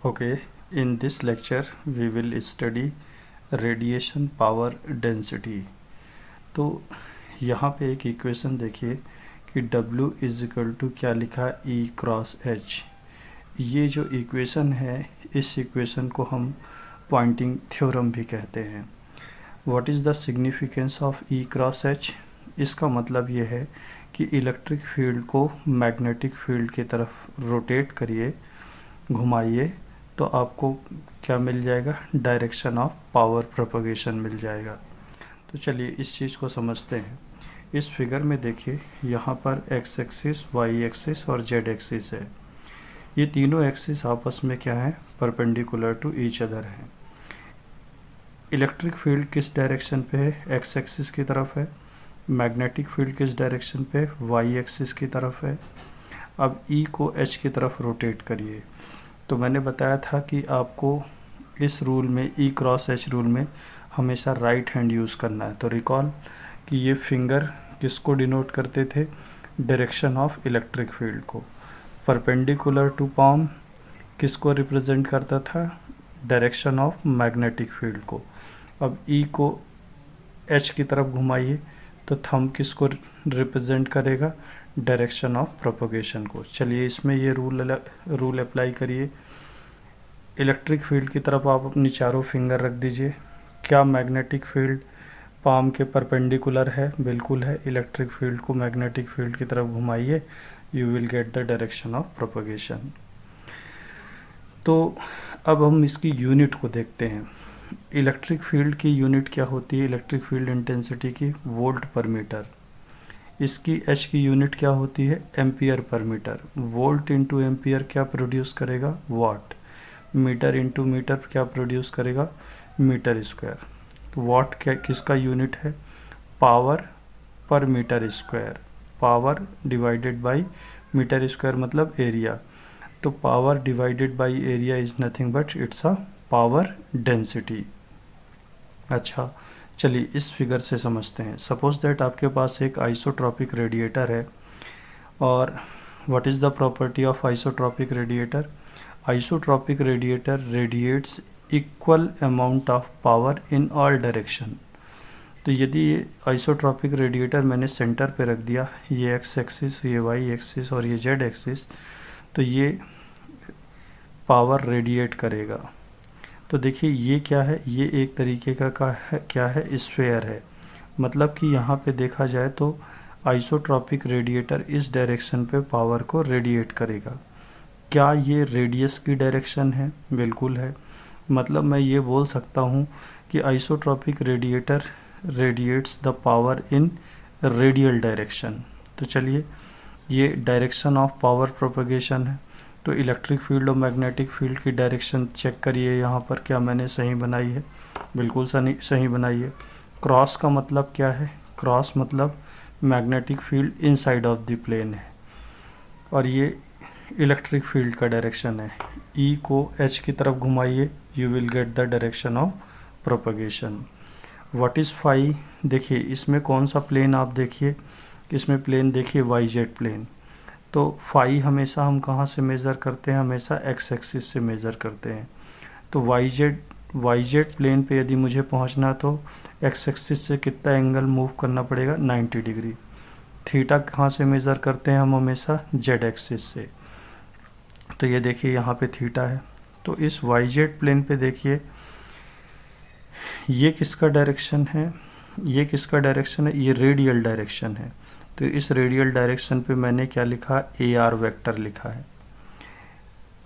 Okay, in this lecture we will study radiation power density। तो यहाँ पे एक इक्वेशन देखिए कि W इज इक्वल टू क्या लिखा है E क्रॉस H। ये जो इक्वेशन है, इस इक्वेशन को हम पॉइंटिंग थ्योरम भी कहते हैं। What is the significance of E cross H? इसका मतलब ये है कि इलेक्ट्रिक फील्ड को मैग्नेटिक फील्ड की तरफ रोटेट करिए, घुमाइए, तो आपको क्या मिल जाएगा? डायरेक्शन ऑफ पावर प्रोपगेशन मिल जाएगा। तो चलिए इस चीज़ को समझते हैं। इस फिगर में देखिए, यहाँ पर एक्स एक्सिस, वाई एक्सिस और जेड एक्सिस है। ये तीनों एक्सिस आपस में क्या है? परपेंडिकुलर टू ईच अदर हैं। इलेक्ट्रिक फील्ड किस डायरेक्शन पे है? एक्स एक्सिस की तरफ है। मैग्नेटिक फील्ड किस डायरेक्शन पे? वाई एक्सिस की तरफ है। अब ई को एच की तरफ रोटेट करिए। तो मैंने बताया था कि आपको इस रूल में, ई क्रॉस एच रूल में, हमेशा राइट हैंड यूज़ करना है। तो रिकॉल कि ये फिंगर किसको डिनोट करते थे? डायरेक्शन ऑफ इलेक्ट्रिक फील्ड को। परपेंडिकुलर टू पाम किसको रिप्रेजेंट करता था? डायरेक्शन ऑफ मैग्नेटिक फील्ड को। अब ई को एच की तरफ घुमाइए तो थंब किसको रिप्रेजेंट करेगा? डायरेक्शन ऑफ प्रोपगेशन को। चलिए इसमें ये रूल अप्लाई करिए। इलेक्ट्रिक फील्ड की तरफ आप अपनी चारों फिंगर रख दीजिए। क्या मैग्नेटिक फील्ड पाम के परपेंडिकुलर है? बिल्कुल है। इलेक्ट्रिक फील्ड को मैग्नेटिक फील्ड की तरफ घुमाइए, you will get the direction of propagation. तो अब हम इसकी यूनिट को देखते हैं। इलेक्ट्रिक फील्ड की यूनिट क्या होती है? इलेक्ट्रिक फील्ड इंटेंसिटी की वोल्ट पर मीटर। इसकी एच की यूनिट क्या होती है? Ampere per metre. Volt into ampere क्या प्रोड्यूस करेगा? वाट। मीटर इंटू मीटर क्या प्रोड्यूस करेगा? Metre square. तो वाट क्या किसका यूनिट है? Power per metre square. Power divided by metre square मतलब एरिया। तो power divided by area is nothing but it's a power density. अच्छा, चलिए इस फिगर से समझते हैं। सपोज दैट आपके पास एक आइसोट्रॉपिक रेडिएटर है। और what is the property of isotropic radiator? Isotropic radiator radiates equal amount of power in all direction. तो यदि ये आइसोट्रॉपिक रेडिएटर मैंने सेंटर पे रख दिया, ये एक्स एक्सिस, ये वाई एक्सिस और ये जेड एक्सिस, तो ये पावर रेडिएट करेगा। तो देखिए ये क्या है? ये एक तरीके का है, क्या है? स्फेयर है। मतलब कि यहाँ पे देखा जाए तो आइसोट्रॉपिक रेडिएटर इस डायरेक्शन पे पावर को रेडिएट करेगा। क्या ये रेडियस की डायरेक्शन है? बिल्कुल है। मतलब मैं ये बोल सकता हूँ कि isotropic radiator radiates the power in radial direction. तो चलिए ये डायरेक्शन ऑफ पावर प्रोपगेशन है। तो इलेक्ट्रिक फील्ड और मैग्नेटिक फील्ड की डायरेक्शन चेक करिए, यहाँ पर क्या मैंने सही बनाई है? बिल्कुल सही बनाई है। क्रॉस का मतलब क्या है? क्रॉस मतलब magnetic field inside of the plane है, और ये इलेक्ट्रिक फील्ड का डायरेक्शन है। ई को एच की तरफ घुमाइए, you will get the direction of propagation. What is phi? देखिए इसमें कौन सा प्लेन आप देखिए, इसमें प्लेन देखिए वाई जेड प्लेन। तो फाई हमेशा हम कहाँ से मेज़र करते हैं? हमेशा एक्स एक्सिस से मेज़र करते हैं। तो वाई जेड प्लेन पे यदि मुझे पहुँचना तो एक्स एक्सिस से कितना एंगल मूव करना पड़ेगा? 90 डिग्री। थीटा कहाँ से मेज़र करते हैं हम? हमेशा जेड एक्सिस से। तो ये देखिए यहाँ पे थीटा है। तो इस वाई जेड प्लेन पे देखिए, ये किसका डायरेक्शन है? ये किसका डायरेक्शन है? ये रेडियल डायरेक्शन है। तो इस रेडियल डायरेक्शन पे मैंने क्या लिखा? ए आर वेक्टर लिखा है।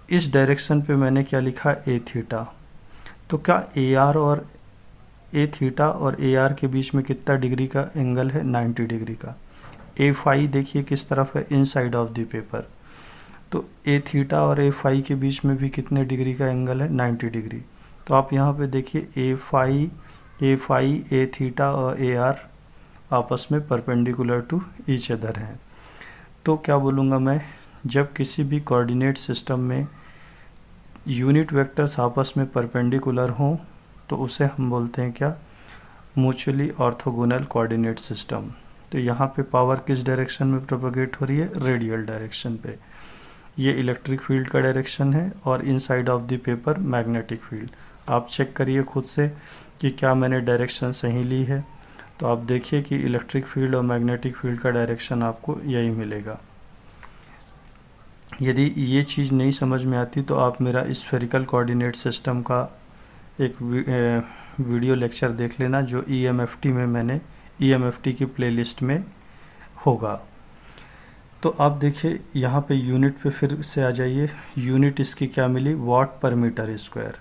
इस डायरेक्शन पे मैंने क्या लिखा? ए थीटा। तो क्या ए आर और ए थीटा और ए आर के बीच में कितना डिग्री का एंगल है? 90 डिग्री का। ए फाई देखिए किस तरफ है? Inside of the paper. तो ए थीटा और ए फाई के बीच में भी कितने डिग्री का एंगल है? 90 डिग्री। तो आप यहाँ पे देखिए ए फाई, ए थीटा और ए आर आपस में परपेंडिकुलर टू ईच अदर हैं। तो क्या बोलूँगा मैं? जब किसी भी कोऑर्डिनेट सिस्टम में यूनिट वेक्टर्स आपस में परपेंडिकुलर हों तो उसे हम बोलते हैं क्या? Mutually orthogonal coordinate system. तो यहाँ पे पावर किस डायरेक्शन में प्रोपगेट हो रही है? रेडियल डायरेक्शन पे। ये इलेक्ट्रिक फील्ड का डायरेक्शन है और inside of the paper magnetic field. आप चेक करिए खुद से कि क्या मैंने डायरेक्शन सही ली है। तो आप देखिए कि इलेक्ट्रिक फील्ड और मैग्नेटिक फील्ड का डायरेक्शन आपको यही मिलेगा। यदि ये चीज़ नहीं समझ में आती तो आप मेरा स्फेरिकल कोऑर्डिनेट सिस्टम का एक वीडियो लेक्चर देख लेना, जो EMFT में मैंने EMFT की प्लेलिस्ट में होगा। तो आप देखिए यहाँ पे यूनिट पे फिर से आ जाइए। यूनिट इसकी क्या मिली, वाट पर मीटर स्क्वायर।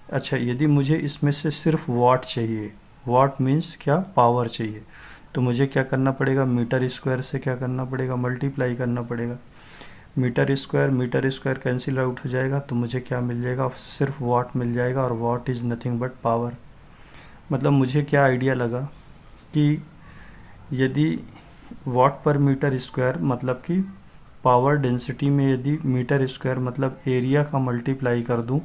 अच्छा, यदि मुझे इसमें से सिर्फ वाट चाहिए, वाट मीन्स क्या, पावर चाहिए, तो मुझे क्या करना पड़ेगा, मीटर स्क्वायर से क्या करना पड़ेगा, मल्टीप्लाई करना पड़ेगा। मीटर स्क्वायर कैंसिल आउट हो जाएगा, तो मुझे क्या मिल जाएगा, सिर्फ वाट मिल जाएगा, और what is nothing but power. मतलब मुझे क्या आइडिया लगा कि यदि वाट पर मीटर स्क्वायर मतलब कि पावर डेंसिटी में यदि मीटर स्क्वायर मतलब एरिया का मल्टीप्लाई कर दूं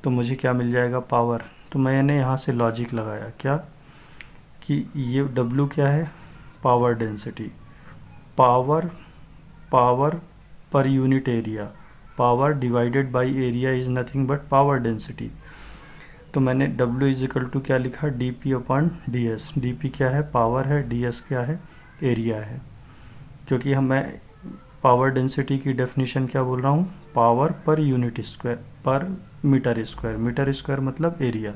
तो मुझे क्या मिल जाएगा, पावर। तो मैंने यहाँ से लॉजिक लगाया क्या, कि ये W क्या है, power density, power per unit area, power divided by area is nothing but power density. तो मैंने W इज इक्वल टू क्या लिखा, dP/ds। dP क्या है, पावर है, ds क्या है, एरिया है। क्योंकि मैं पावर डेंसिटी की डेफिनेशन क्या बोल रहा हूँ, पावर पर यूनिट स्क्वायर पर मीटर स्क्वायर मतलब एरिया।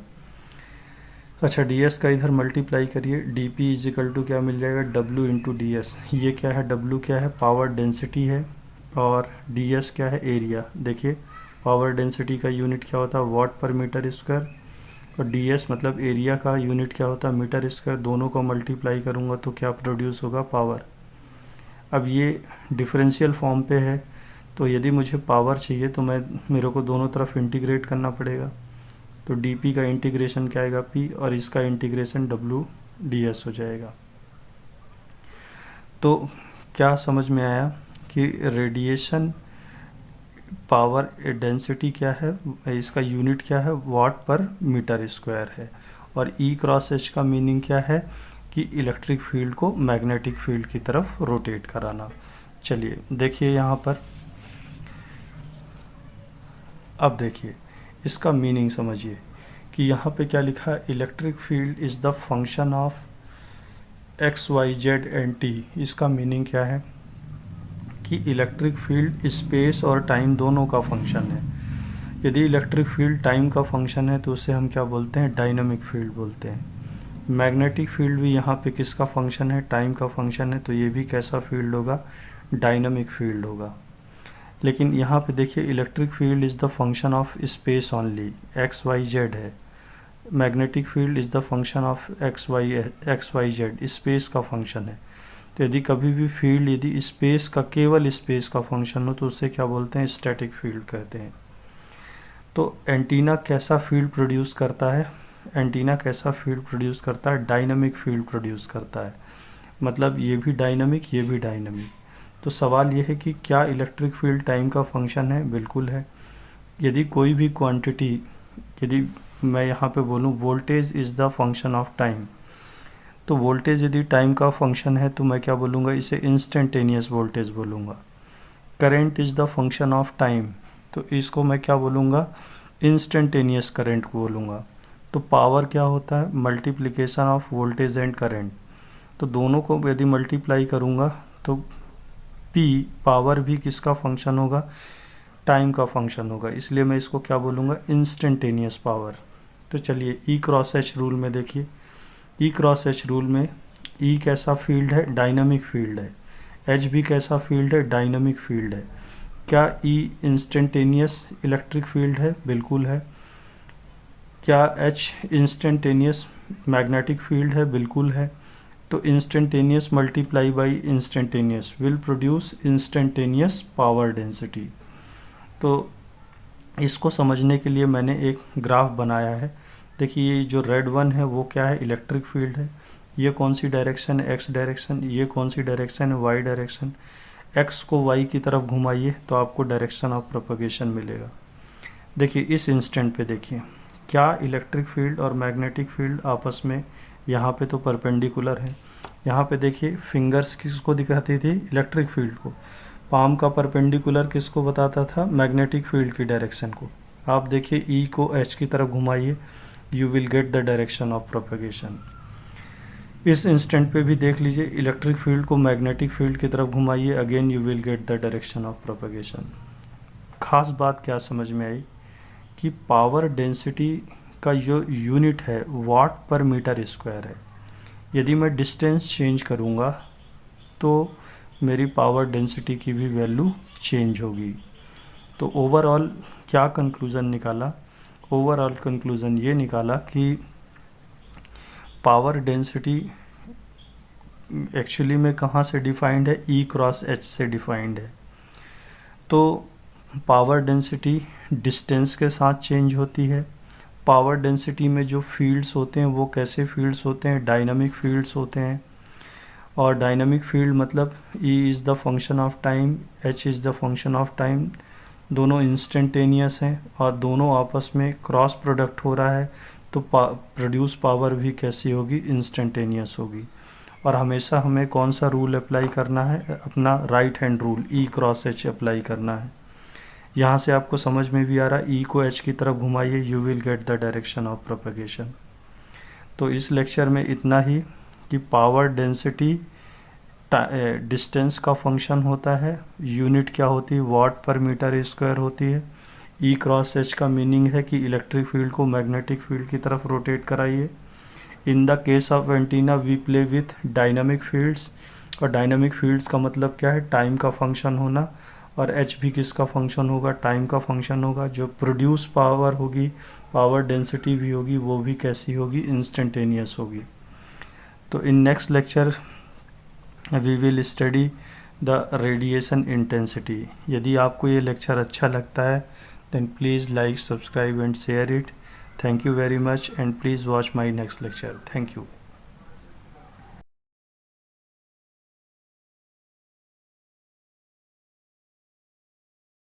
अच्छा, ds का इधर मल्टीप्लाई करिए, dP इज इक्वल टू क्या मिल जाएगा, W इंटू ds। ये क्या है, W क्या है, पावर डेंसिटी है, और ds क्या है, एरिया। देखिए पावर डेंसिटी का यूनिट क्या होता है, वाट पर मीटर स्क्वायर, और ds मतलब एरिया का यूनिट क्या होता है, मीटर स्क्वायर। दोनों को मल्टीप्लाई करूँगा तो क्या प्रोड्यूस होगा, पावर। अब ये डिफरेंशियल फॉर्म पे है, तो यदि मुझे पावर चाहिए तो मेरे को दोनों तरफ इंटीग्रेट करना पड़ेगा। तो dP का इंटीग्रेशन क्या आएगा, P, और इसका इंटीग्रेशन W ds हो जाएगा। तो क्या समझ में आया कि रेडिएशन पावर डेंसिटी क्या है, इसका यूनिट क्या है, वाट पर मीटर स्क्वायर है, और E×H का मीनिंग क्या है कि इलेक्ट्रिक फील्ड को मैग्नेटिक फील्ड की तरफ रोटेट कराना। चलिए देखिए यहाँ पर, अब देखिए इसका मीनिंग समझिए कि यहाँ पे क्या लिखा है, electric field is the function of x, y, z and t। इसका मीनिंग क्या है कि इलेक्ट्रिक फील्ड स्पेस और टाइम दोनों का फंक्शन है। यदि इलेक्ट्रिक फील्ड टाइम का फंक्शन है तो उसे हम क्या बोलते हैं, डायनामिक फील्ड बोलते हैं। मैग्नेटिक फील्ड भी यहाँ पे किसका फंक्शन है, टाइम का फंक्शन है, तो ये भी कैसा फील्ड होगा, डायनामिक फील्ड होगा। लेकिन यहाँ पे देखिए electric field is the function of space only, x, y, z है। Magnetic field is the function of x, y, z, space का फंक्शन है। तो यदि कभी भी फील्ड यदि स्पेस का, केवल स्पेस का फंक्शन हो तो उसे क्या बोलते हैं, स्टैटिक फील्ड कहते हैं। तो एंटीना कैसा फील्ड प्रोड्यूस करता है, एंटीना कैसा फील्ड प्रोड्यूस करता है, डायनामिक फील्ड प्रोड्यूस करता है। मतलब ये भी डायनामिक, ये भी डायनामिक। तो सवाल ये है कि क्या इलेक्ट्रिक फील्ड टाइम का फंक्शन है, बिल्कुल है। यदि कोई भी क्वांटिटी, यदि मैं यहाँ पे बोलूँ voltage is the function of time, तो वोल्टेज यदि टाइम का फंक्शन है तो मैं क्या बोलूँगा, इसे इंस्टेंटेनियस वोल्टेज बोलूँगा। Current is the function of time, तो इसको मैं क्या बोलूँगा, इंस्टेंटेनियस करंट को बोलूँगा। तो पावर क्या होता है, multiplication of voltage and current. तो दोनों को यदि मल्टीप्लाई करूँगा तो P, पावर भी किसका फंक्शन होगा, टाइम का फंक्शन होगा, इसलिए मैं इसको क्या बोलूँगा, इंस्टेंटेनियस पावर। तो चलिए E×H रूल में देखिए, E×H रूल में E कैसा फील्ड है, डायनामिक फील्ड है, H भी कैसा फील्ड है, डायनामिक फील्ड है। क्या E इंस्टेंटेनियस इलेक्ट्रिक फील्ड है, बिल्कुल है। क्या H इंस्टेंटेनियस मैग्नेटिक फील्ड है, बिल्कुल है। तो instantaneous multiply by instantaneous will produce instantaneous power density. तो इसको समझने के लिए मैंने एक ग्राफ बनाया है। देखिए ये जो रेड वन है वो क्या है, इलेक्ट्रिक फील्ड है। ये कौन सी डायरेक्शन है, एक्स डायरेक्शन। ये कौन सी डायरेक्शन है, वाई डायरेक्शन। एक्स को वाई की तरफ घुमाइए तो आपको डायरेक्शन ऑफ प्रोपगेशन मिलेगा। देखिए इस इंस्टेंट पे देखिए क्या इलेक्ट्रिक फील्ड और मैग्नेटिक फील्ड आपस में यहाँ पे तो परपेंडिकुलर है। यहाँ पे देखिए फिंगर्स किसको दिखाती थी, इलेक्ट्रिक फील्ड को। पाम का परपेंडिकुलर किसको बताता था? मैग्नेटिक फील्ड की डायरेक्शन को। आप देखिए ई को एच की तरफ घुमाइए, you will get the direction of propagation. इस इंस्टेंट पे भी देख लीजिए, इलेक्ट्रिक फील्ड को मैग्नेटिक फील्ड की तरफ घुमाइए, again you will get the direction of propagation. खास बात क्या समझ में आई कि पावर डेंसिटी का जो यूनिट है वाट पर मीटर स्क्वायर है। यदि मैं डिस्टेंस चेंज करूँगा तो मेरी पावर डेंसिटी की भी वैल्यू चेंज होगी। तो ओवरऑल क्या कंक्लूज़न निकाला? ओवरऑल कंक्लूज़न ये निकाला कि पावर डेंसिटी एक्चुअली में कहाँ से डिफाइंड है? ई क्रॉस एच से डिफाइंड है। तो पावर डेंसिटी डिस्टेंस के साथ चेंज होती है। पावर डेंसिटी में जो फील्ड्स होते हैं वो कैसे फील्ड्स होते हैं? डायनामिक फील्ड्स होते हैं। और डायनामिक फील्ड मतलब E is the function of time, H is the function of time, दोनों इंस्टेंटेनियस हैं और दोनों आपस में क्रॉस प्रोडक्ट हो रहा है, तो प्रोड्यूस पावर भी कैसी होगी? इंस्टेंटेनियस होगी। और हमेशा हमें कौन सा रूल अप्लाई करना है? अपना right hand rule E cross H apply करना है। यहाँ से आपको समझ में भी आ रहा है, E को H की तरफ घुमाइए, you will get the direction of propagation. तो इस लेक्चर में इतना ही कि पावर डेंसिटी डिस्टेंस का फंक्शन होता है, यूनिट क्या होती है? वाट पर मीटर स्क्वायर होती है। E क्रॉस H का मीनिंग है कि इलेक्ट्रिक फील्ड को मैग्नेटिक फील्ड की तरफ रोटेट कराइए। In the case of antenna we play with dynamic fields, और डायनामिक फील्ड्स का मतलब क्या है? टाइम का फंक्शन होना। और H भी किसका फंक्शन होगा? टाइम का फंक्शन होगा। जो प्रोड्यूस पावर होगी, पावर डेंसिटी भी होगी, वो भी कैसी होगी? इंस्टेंटेनियस होगी। तो in next lecture we will study the radiation intensity. यदि आपको ये लेक्चर अच्छा लगता है then please like, subscribe and share it. Thank you very much and please watch my next lecture. Thank you.